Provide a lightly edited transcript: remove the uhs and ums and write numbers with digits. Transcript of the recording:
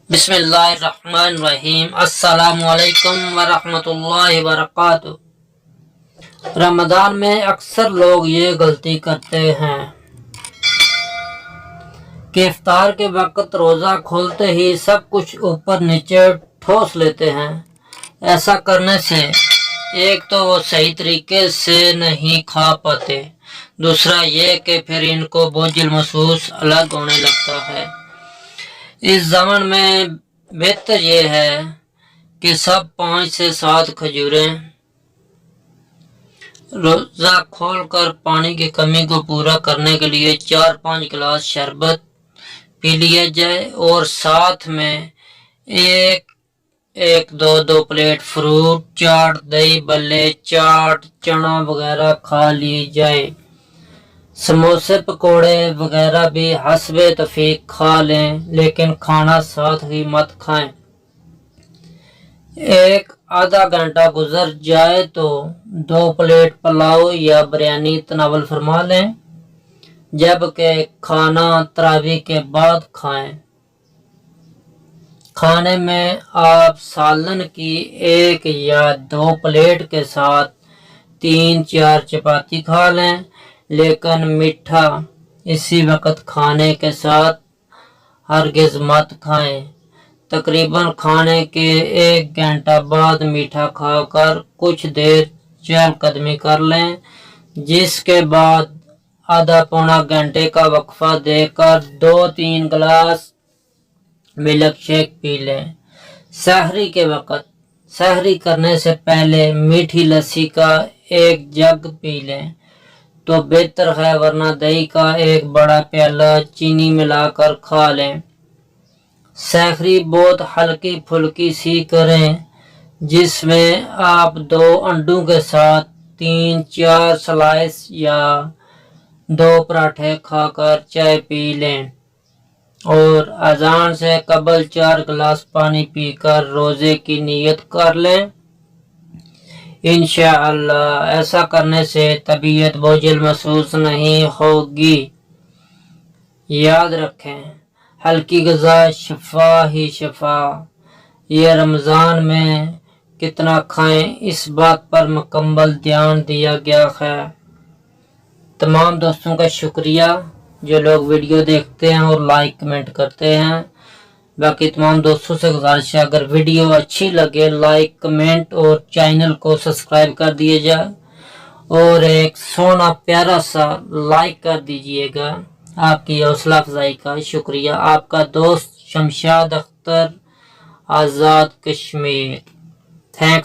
بسم اللہ الرحمن الرحیم۔ السلام علیکم ورحمۃ اللہ وبرکاتہ۔ رمضان میں اکثر لوگ یہ غلطی کرتے ہیں کہ افطار کے وقت روزہ کھولتے ہی سب کچھ اوپر نیچے ٹھوس لیتے ہیں۔ ایسا کرنے سے ایک تو وہ صحیح طریقے سے نہیں کھا پاتے، دوسرا یہ کہ پھر ان کو بوجھل محسوس الگ ہونے لگتا ہے۔ اس زمن میں بہتر یہ ہے کہ سب 5 سے 7 کھجوریں روزہ کھول کر پانی کی کمی کو پورا کرنے کے لیے 4-5 گلاس شربت پی لیا جائے اور ساتھ میں ایک دو پلیٹ فروٹ چاٹ، دہی بلے، چاٹ، چنا وغیرہ کھا لی جائے۔ سموسے پکوڑے وغیرہ بھی حسب توفیق کھا لیں، لیکن کھانا ساتھ ہی مت کھائیں۔ ایک آدھا گھنٹہ گزر جائے تو 2 پلیٹ پلاؤ یا بریانی تناول فرما لیں، جبکہ کھانا تراویح کے بعد کھائیں۔ کھانے میں آپ سالن کی 1 یا 2 پلیٹ کے ساتھ 3-4 چپاتی کھا لیں، لیکن میٹھا اسی وقت کھانے کے ساتھ ہرگز مت کھائیں۔ تقریباً کھانے کے 1 گھنٹہ بعد میٹھا کھا کر کچھ دیر چہل قدمی کر لیں، جس کے بعد آدھا پونا گھنٹے کا وقفہ دے کر 2-3 گلاس ملک شیک پی لیں۔ سحری کے وقت سحری کرنے سے پہلے میٹھی لسی کا 1 جگ پی لیں تو بہتر ہے، ورنہ دہی کا 1 بڑا پیالہ چینی ملا کر کھا لیں۔ سحری بہت ہلکی پھلکی سی کریں، جس میں آپ 2 انڈوں کے ساتھ 3-4 سلائس یا 2 پراٹھے کھا کر چائے پی لیں اور اذان سے قبل 4 گلاس پانی پی کر روزے کی نیت کر لیں۔ انشاءاللہ ایسا کرنے سے طبیعت بوجھل محسوس نہیں ہوگی۔ یاد رکھیں، ہلکی غذا شفا ہی شفا۔ یہ رمضان میں کتنا کھائیں اس بات پر مکمل دھیان دیا گیا ہے۔ تمام دوستوں کا شکریہ جو لوگ ویڈیو دیکھتے ہیں اور لائک کمنٹ کرتے ہیں۔ باقی تمام دوستوں سے گزارش ہے، اگر ویڈیو اچھی لگے لائک کمنٹ اور چینل کو سبسکرائب کر دیے جائے اور ایک سونا پیارا سا لائک کر دیجئے گا۔ آپ کی حوصلہ افزائی کا شکریہ۔ آپ کا دوست شمشاد اختر، آزاد کشمیر۔ تھینکس۔